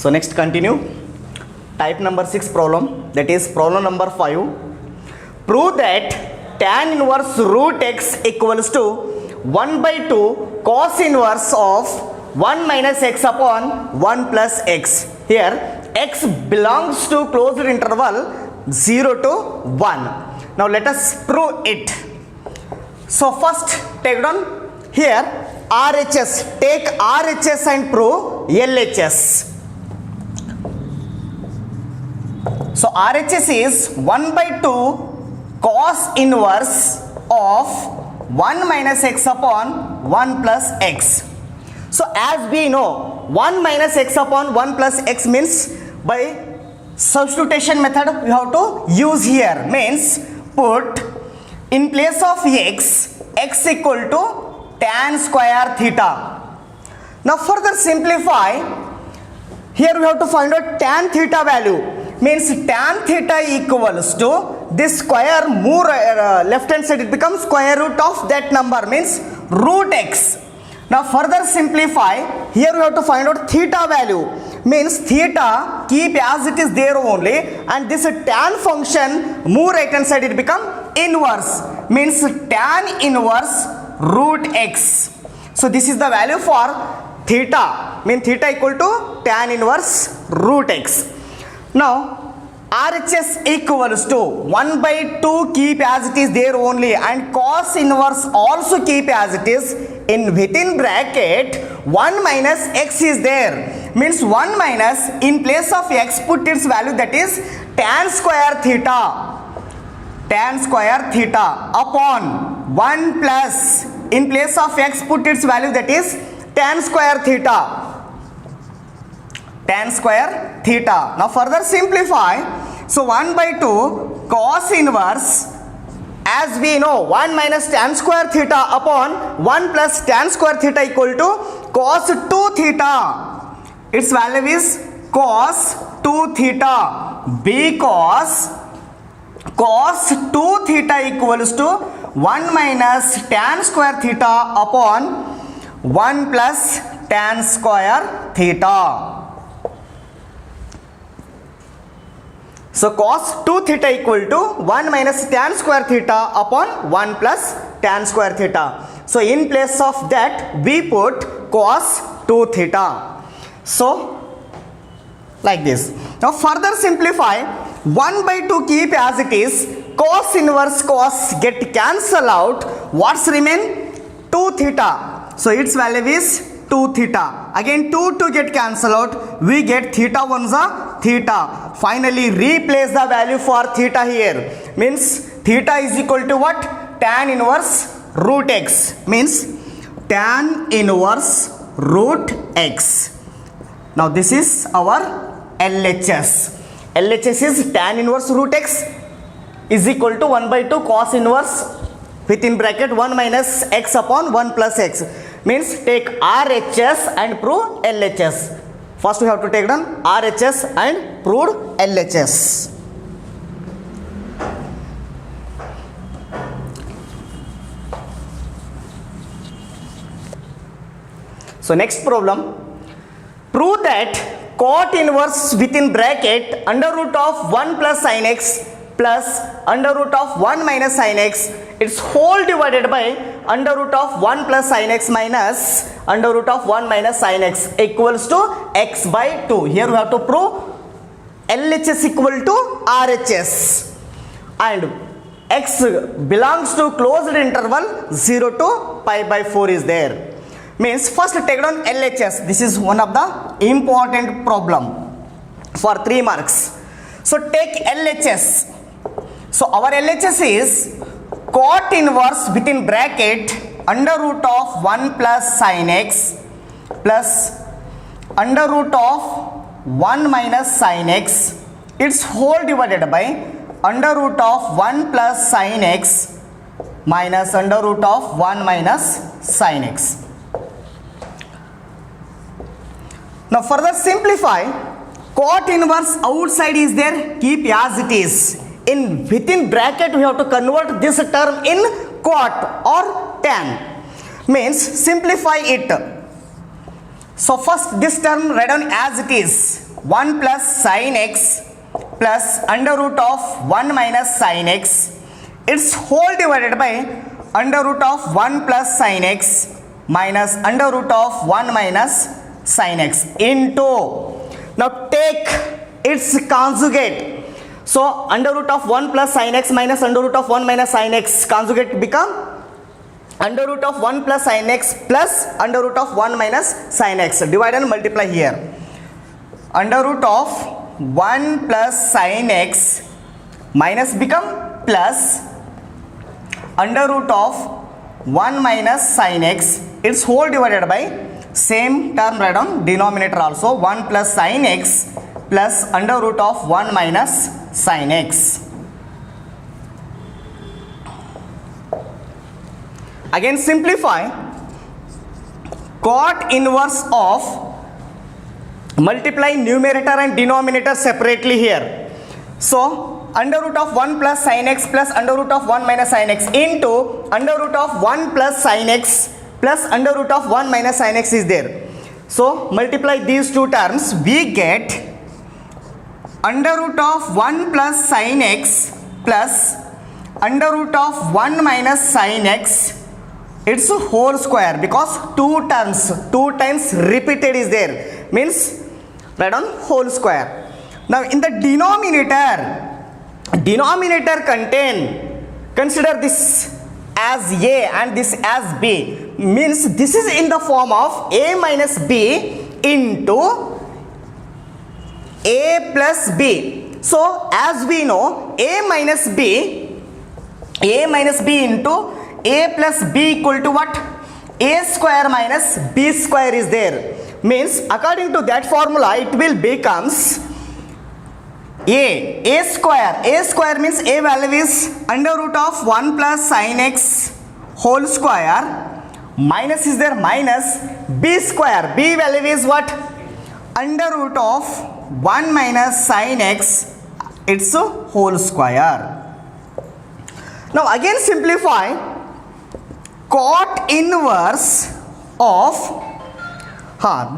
So next continue. Type number 6 problem, that is problem number 5. Prove that tan inverse root x equals to 1 by 2 cos inverse of 1 minus x upon 1 plus x. Here x belongs to closed interval 0 to 1. Now let us prove it. So first take down here RHS. Take RHS and prove LHS. So RHS is 1 by 2 cos inverse of 1 minus x upon 1 plus x. So as we know, 1 minus x upon 1 plus x means by substitution method we have to use here. Means put in place of x equal to tan square theta. Now further simplify. Here we have to find out tan theta value. Means tan theta equals to this square move left hand side, it becomes square root of that number, means root x. Now further simplify. Here we have to find out theta value. Means theta keep as it is there only, and this tan function move right hand side, it become inverse. Means tan inverse root x. So this is the value for theta. Mean theta equal to tan inverse root x. Now RHS equals to 1 by 2 keep as it is there only, and cos inverse also keep as it is. In within bracket 1 minus x is there. Means 1 minus in place of x put its value, that is tan square theta. Tan square theta upon 1 plus in place of x put its value, that is tan square theta. Tan square theta. Now further simplify. So 1 by 2 cos inverse, as we know 1 minus tan square theta upon 1 plus tan square theta equal to cos 2 theta. Its value is cos 2 theta, because cos 2 theta equals to 1 minus tan square theta upon 1 plus tan square theta. So cos 2 theta equal to 1 minus tan square theta upon 1 plus tan square theta. So in place of that we put cos 2 theta. So like this. Now further simplify. 1 by 2 keep as it is. Cos inverse cos get cancel out. What's remain? 2 theta. So its value is 2 theta. Again 2 to get cancel out. We get theta ones are theta. Finally replace the value for theta here. Means theta is equal to what? Tan inverse root x. Means tan inverse root x. Now this is our LHS. LHS is tan inverse root x is equal to 1 by 2 cos inverse within bracket 1 minus x upon 1 plus x. Means take RHS and prove LHS. First we have to take down RHS and prove LHS. So next problem. Prove that cot inverse within bracket under root of 1 plus sin x plus under root of 1 minus sin x, its whole divided by under root of 1 plus sin x minus under root of 1 minus sin x equals to x by 2. Here we have to prove LHS equal to RHS, and x belongs to closed interval 0 to pi by 4 is there. Means first take down LHS. This is one of the important problem for 3 marks. So take LHS. So our LHS is cot inverse within bracket under root of 1 plus sin x plus under root of 1 minus sin x, its whole divided by under root of 1 plus sin x minus under root of 1 minus sin x. Now further simplify. Cot inverse outside is there, keep as it is. In within bracket we have to convert this term in cot or tan. Means simplify it. So first this term write down as it is. 1 plus sin x plus under root of 1 minus sin x, its whole divided by under root of 1 plus sin x minus under root of 1 minus sin x into, now take its conjugate. So under root of 1 plus sin x minus under root of 1 minus sin x conjugate become under root of 1 plus sin x plus under root of 1 minus sin x. Divide and multiply here. Under root of 1 plus sin x minus become plus under root of 1 minus sin x, its whole divided by same term right on denominator also, 1 plus sin x plus under root of 1 minus sin x. Again simplify, cot inverse of, multiply numerator and denominator separately here. So under root of 1 plus sin x plus under root of 1 minus sin x into under root of 1 plus sin x plus under root of 1 minus sin x is there. So multiply these two terms, we get under root of 1 plus sin x plus under root of 1 minus sin x, its whole square, because two times repeated is there, means write on whole square. Now in the denominator contain, consider this as a and this as b, means this is in the form of a minus b into a plus b. So as we know, a minus b into a plus b equal to what? A square minus b square is there, means according to that formula it will becomes a square means a value is under root of 1 plus sin x whole square, minus is there minus b square, b value is what? Under root of 1 minus sin x, its whole square. Now again simplify, cot inverse of,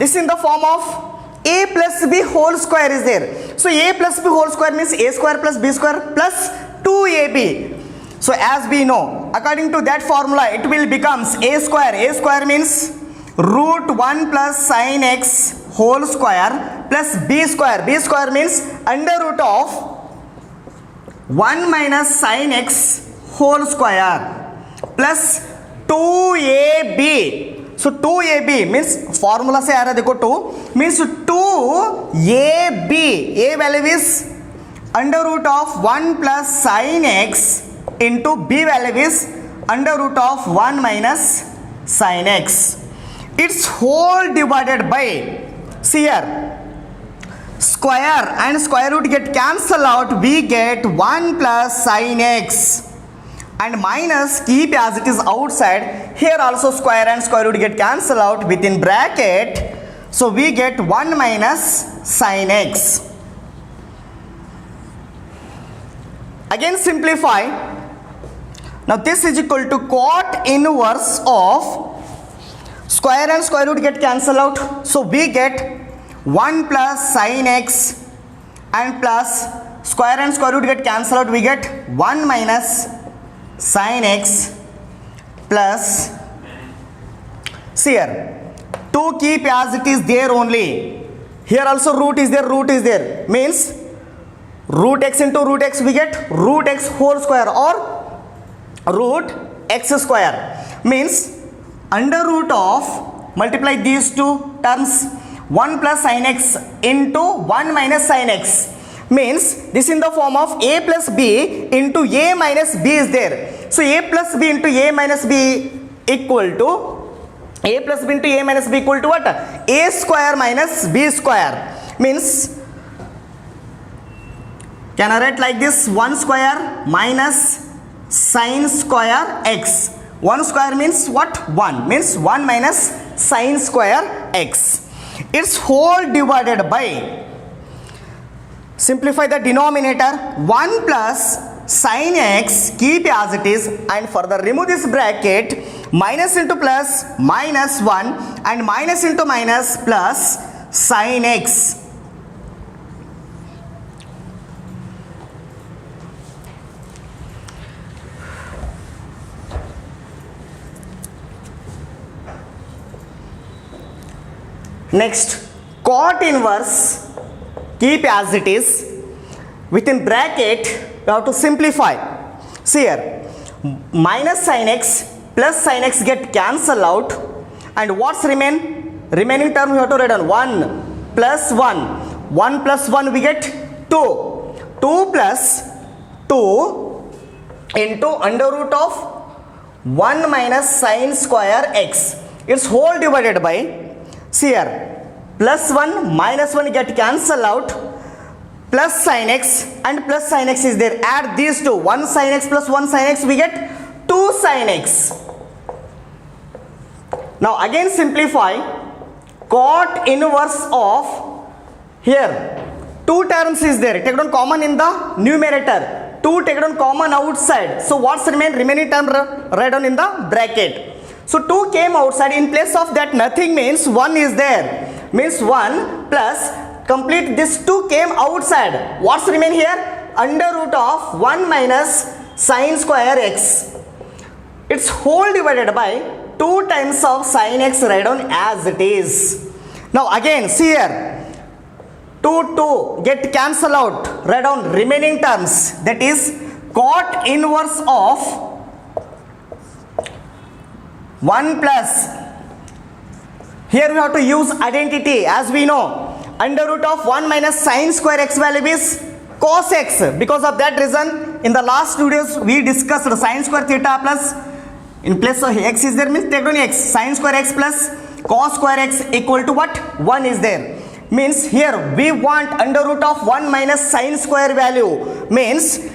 this in the form of a plus b whole square is there. So a plus b whole square means a square plus b square plus 2ab. So as we know, according to that formula it will becomes a square means root 1 plus sin x whole square plus b square means under root of 1 minus sin x whole square plus 2ab. So 2ab means formula से आ रहा है देखो 2 means 2ab, a value is under root of 1 plus sin x into b value is under root of 1 minus sin x, its whole divided by, see here, square and square root get cancel out, we get 1 plus sin x and minus keep as it is outside, here also square and square root get cancel out within bracket, so we get 1 minus sin x. Again simplify, now this is equal to cot inverse of, square and square root get cancel out, so we get 1 plus sin x and plus square and square root get cancel out, we get 1 minus sin x plus, see here, 2 keep as it is there only, here also root is there, means root x into root x we get root x whole square or root x square, means under root of, multiply these two terms, 1 plus sin x into 1 minus sin x, means this in the form of a plus b into a minus b is there. So a plus b into a minus b equal to, a plus b into a minus b equal to what? A square minus b square, means can I write like this, 1 square minus sin square x, 1 square means what? 1 means 1 minus sin square x, its whole divided by, simplify the denominator, 1 plus sin x keep as it is and further remove this bracket, minus into plus minus 1 and minus into minus plus sin x Next, cot inverse, keep as it is. Within bracket, you have to simplify. See here, minus sin x plus sin x get cancelled out, and what's remaining term you have to write on 1 plus 1. 1 plus 1 we get 2. 2 plus 2 into under root of 1 minus sin square x. It's whole divided by, see here, plus 1 minus 1 get cancelled out, plus sin x and plus sin x is there. Add these two, 1 sin x plus 1 sin x, we get 2 sin x. Now again simplify. Cot inverse of, here 2 terms is there, take down common in the numerator, 2 take down common outside. So what's remaining term write down in the bracket. So 2 came outside, in place of that nothing means 1 is there, means 1 plus, complete this 2 came outside. What's remain here? Under root of 1 minus sin square x. It's whole divided by 2 times of sin x, write down as it is. Now again see here, 2 get cancelled out, write down remaining terms, that is cot inverse of 1 plus, here we have to use identity as we know, under root of 1 minus sin square x value is cos x. Because of that reason in the last videos we discussed sin square theta plus, in place of x is there means take down x, sin square x plus cos square x equal to what? 1 is there. Means here we want under root of 1 minus sin square value, means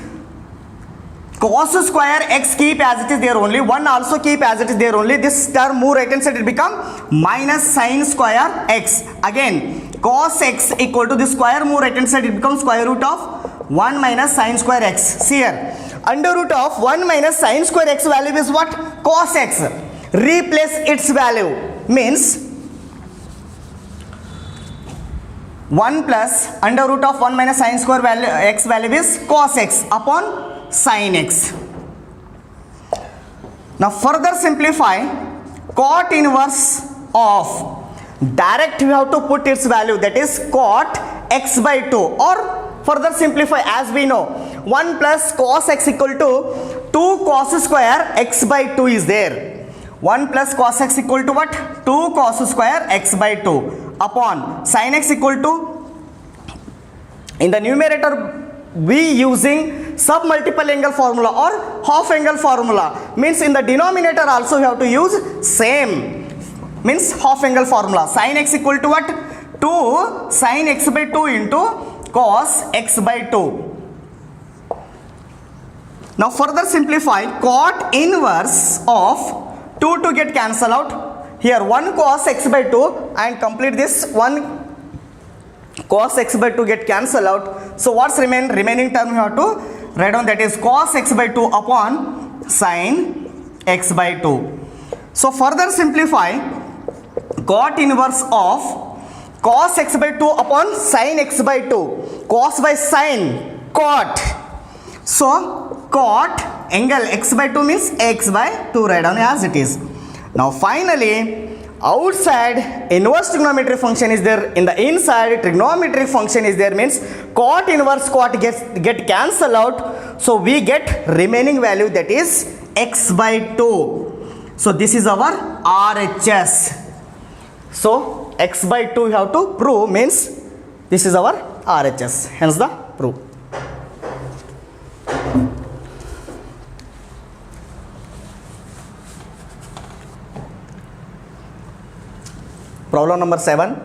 cos square x keep as it is there only, 1 also keep as it is there only, this term move right hand side, it become minus sin square x. Again cos x equal to this square move right hand side, it becomes square root of 1 minus sin square x. See here, under root of 1 minus sin square x value is what? Cos x. Replace its value, means 1 plus under root of 1 minus sin square value x value is cos x upon sin x. Now further simplify. Cot inverse of, direct we have to put its value, that is cot x by 2, or further simplify as we know 1 plus cos x equal to 2 cos square x by 2 is there. 1 plus cos x equal to what? 2 cos square x by 2 upon sin x equal to, in the numerator we using sub multiple angle formula or half angle formula, means in the denominator also we have to use same, means half angle formula. Sin x equal to what? 2 sin x by 2 into cos x by 2. Now further simplify. Cot inverse of 2 to get cancelled out. Here 1 cos x by 2 and complete this 1 cos x by 2 get cancelled out. So what's remaining term you have to write down, that is cos x by 2 upon sin x by 2. So further simplify. Cot inverse of cos x by 2 upon sin x by 2. Cos by sin, cot. So cot angle x by 2 means x by 2, write down as it is. Now finally, outside inverse trigonometric function is there, in the inside trigonometric function is there, means cot inverse cot get cancelled out. So we get remaining value, that is x by 2. So this is our RHS. So x by 2 you have to prove, means this is our RHS, hence the proof. Problem number 7.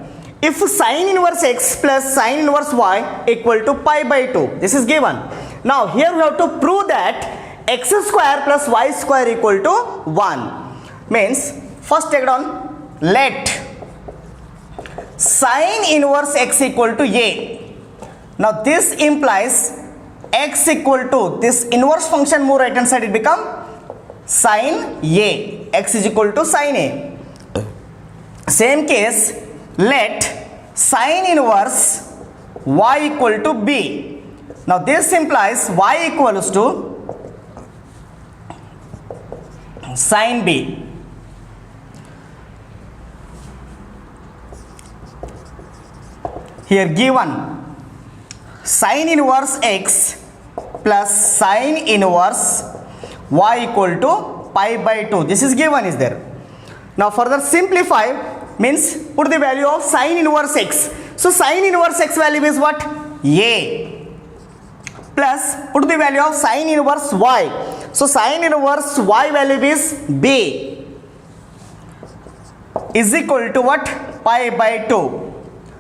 If sin inverse x plus sin inverse y equal to pi by 2, this is given. Now here we have to prove that x square plus y square equal to 1. Means first take down, let sin inverse x equal to a. Now this implies x equal to this inverse function move right hand side, it become sin a. X is equal to sin a. Same case, let sin inverse y equal to b. Now this implies y equals to sin b. here given sin inverse x plus sin inverse y equal to pi by 2. This is given is there. Now further simplify means put the value of sin inverse x. So sin inverse x value is what? A. Plus put the value of sin inverse y. So sin inverse y value is b is equal to what? Pi by 2.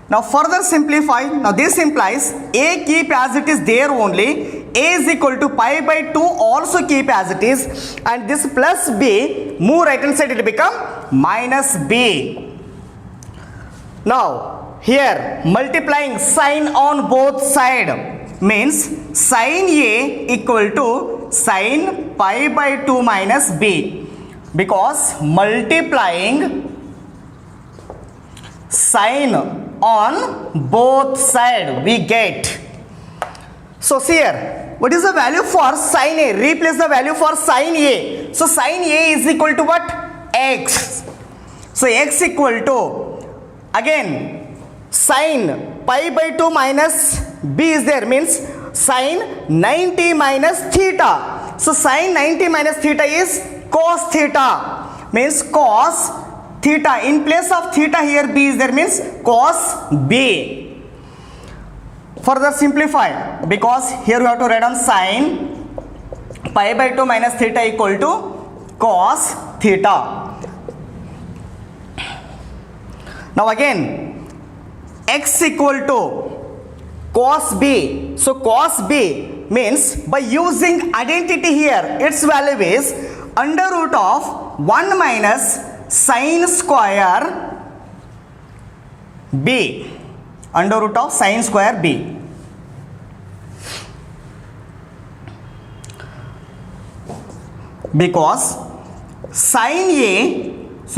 Now further simplify. Now this implies a keep as it is there only. A is equal to pi by 2 also keep as it is, and this plus b move right hand side, it become minus b. Now here multiplying sin on both side means sin a equal to sin pi by 2 minus b, because multiplying sin on both side we get. So see here, what is the value for sin a? Replace the value for sin a. So sin a is equal to what? X. So x equal to, again sin pi by 2 minus b is there, means sin 90 minus theta. So sin 90 minus theta is cos theta, means cos theta. In place of theta here b is there, means cos b. Further simplify, because here we have to write down sin pi by 2 minus theta equal to cos theta. Now again x equal to cos b. So cos b means by using identity here, its value is under root of 1 minus sin square b, under root of sin square b. Because sin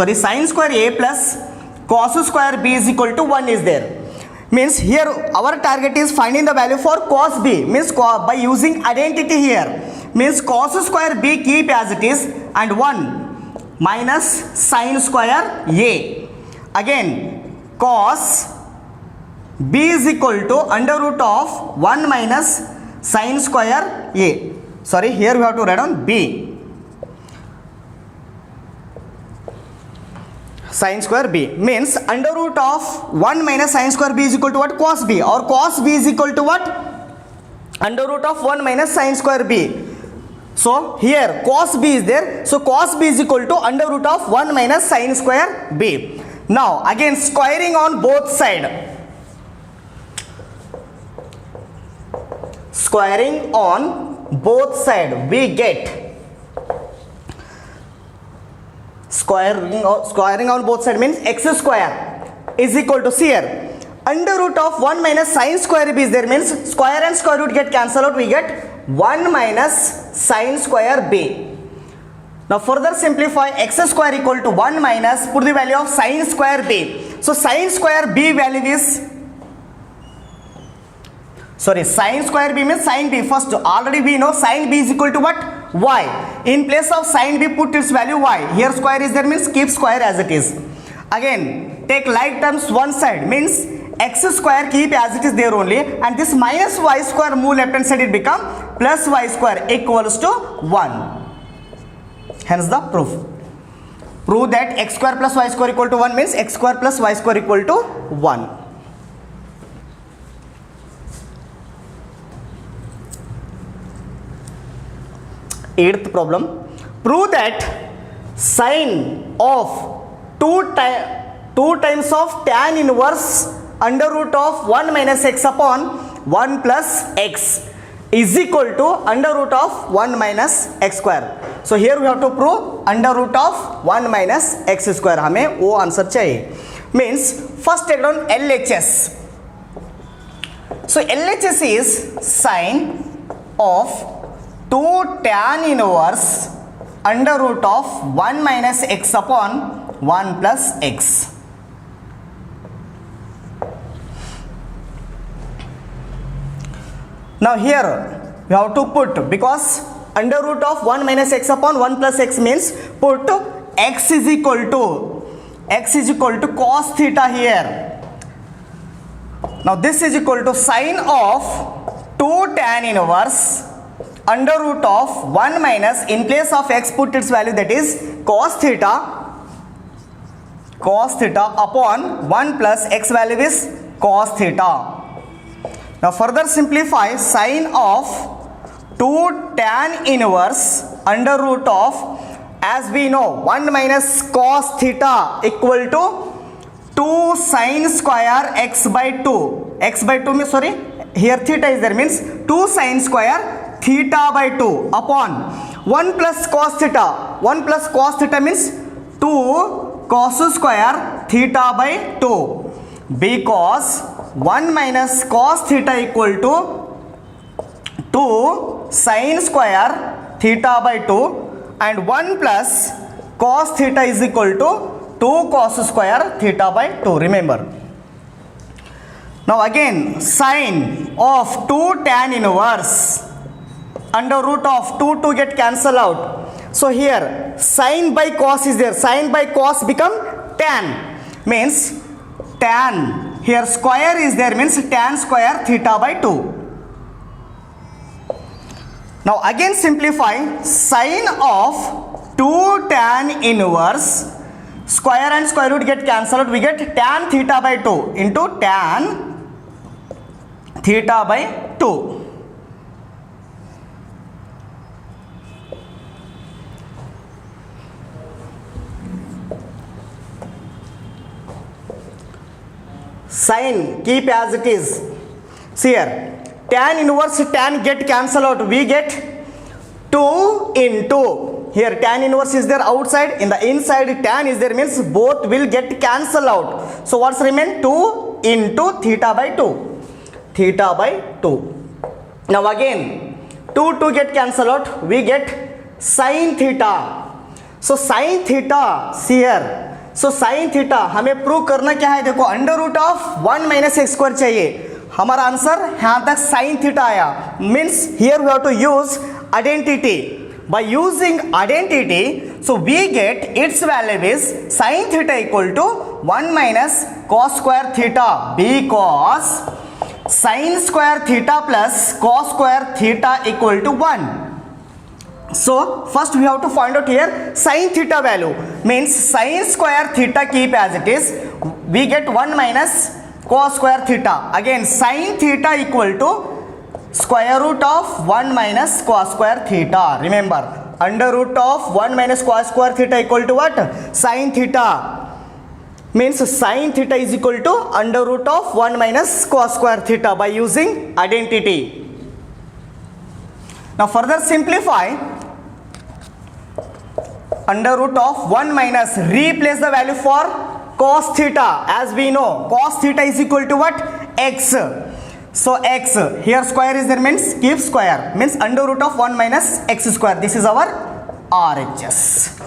square a plus cos square b is equal to 1 is there, means here our target is finding the value for cos b, means by using identity here, means cos square b keep as it is and 1 minus sin square a. Again cos b is equal to under root of 1 minus sin square a. Sorry, here we have to write on b, sin square b, means under root of 1 minus sin square b is equal to what? Cos b, or cos b is equal to what? Under root of 1 minus sin square b. So here cos b is there, so cos b is equal to under root of 1 minus sin square b. Now again squaring on both side, squaring on both side we get squaring on both side means x square is equal to, see here, under root of 1 minus sin square b is there, means square and square root get cancelled out, we get 1 minus sin square b. Now further simplify, x square equal to 1 minus, put the value of sin square b. So sin square b value is, sin square b means sin b. First already we know sin b is equal to what? Y. In place of sin b put its value y. Here square is there, means keep square as it is. Again take like terms one side, means x square keep as it is there only, and this minus y square move left hand side, it become plus y square equals to 1. Hence the proof. Prove that x square plus y square equal to 1 means x square plus y square equal to 1. Eighth problem. Prove that sin of 2 times of tan inverse under root of 1 minus x upon 1 plus x is equal to under root of 1 minus x square. So here we have to prove under root of 1 minus x square. हमें वो answer चाहिए. Means first take down LHS. So LHS is sin of 2 tan inverse under root of 1 minus x upon 1 plus x. Now here we have to put, because under root of 1 minus x upon 1 plus x means put x is equal to cos theta here. Now this is equal to sine of 2 tan inverse under root of 1 minus, in place of x put its value, that is cos theta upon 1 plus x value is cos theta. Now further simplify, sine of 2 tan inverse under root of, as we know, 1 minus cos theta equal to 2 sine square x by 2. X by 2 means, sorry, here theta is there, means 2 sine square theta by 2 upon 1 plus cos theta. 1 plus cos theta means 2 cos square theta by 2, because 1 minus cos theta equal to 2 sine square theta by 2, and 1 plus cos theta is equal to 2 cos square theta by 2. Remember. Now again, sine of 2 tan inverse under root of 2 get cancel out. So here sine by cos is there. Sine by cos become tan, means tan. Here square is there, means tan square theta by 2. Now again simplify, sine of 2 tan inverse, square and square root get cancelled out, we get tan theta by 2 into tan theta by 2. Sine keep as it is. See here, tan inverse tan get cancel out, we get 2 into, here tan inverse is there outside, in the inside tan is there, means both will get cancel out. So what's remain? 2 into theta by 2. Theta by 2. Now again 2 get cancel out, we get sin theta. So sin theta, see here, so sin theta हमें prove करना क्या है, देखो under root of 1 minus x square चाहिए. हमारा answer यहाँ तक sin theta आया, means here we have to use identity. By using identity, so we get its value is sin theta equal to 1 minus cos square theta, because sin square theta plus cos square theta equal to 1. So first we have to find out here sin theta value, means sin square theta keep as it is, we get 1 minus cos square theta. Again sin theta equal to square root of 1 minus cos square theta. Remember, under root of 1 minus cos square theta equal to what? Sin theta. Means sin theta is equal to under root of 1 minus cos square theta by using identity. Now further simplify, under root of 1 minus, replace the value for cos theta. As we know, cos theta is equal to what? X. So x, here square is there, means keep square, means under root of 1 minus x square. This is our RHS.